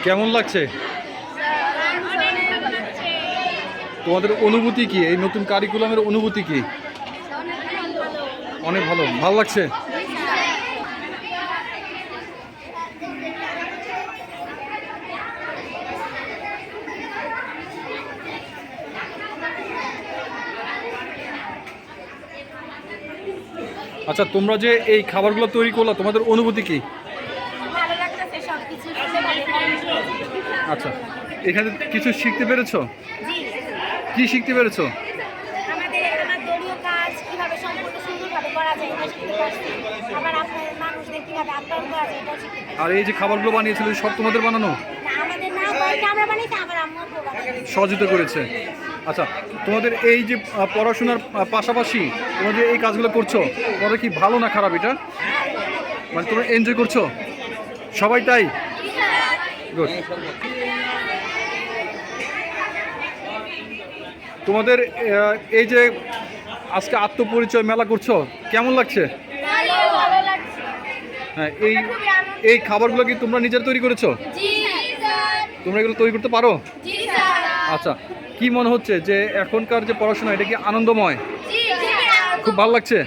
কেমন লাগছে? তোমাদের অনুভূতি কি? এই নতুন কারিকুলামের অনুভূতি কি? অনেক ভালো, ভালো লাগছে। আচ্ছা, তোমরা যে এই খাবারগুলো তৈরি করলা, তোমাদের অনুভূতি কি? আচ্ছা, এখানে কিছু শিখতে পেরেছো? কি শিখতে পেরেছো? আর এই যে খাবারগুলো বানিয়েছিল সব তোমাদের বানানো? সহযোগিতা করেছে। আচ্ছা, তোমাদের এই যে পড়াশোনার পাশাপাশি তোমরা যে এই কাজগুলো করছো, তোমাদের কি ভালো না খারাপ এটা? মানে তোমরা এনজয় করছো সবাই? তাই, গুড। তোমাদের এই যে আজকে আত্মপরিচয় মেলা করছো, কেমন লাগছে? হ্যাঁ, এই খাবারগুলো কি তোমরা নিজেরা তৈরি করেছো? তোমরা এগুলো তৈরি করতে পারো? আচ্ছা, কি মনে হচ্ছে যে এখনকার যে পড়াশোনা, এটা কি আনন্দময়? খুব ভালো লাগছে?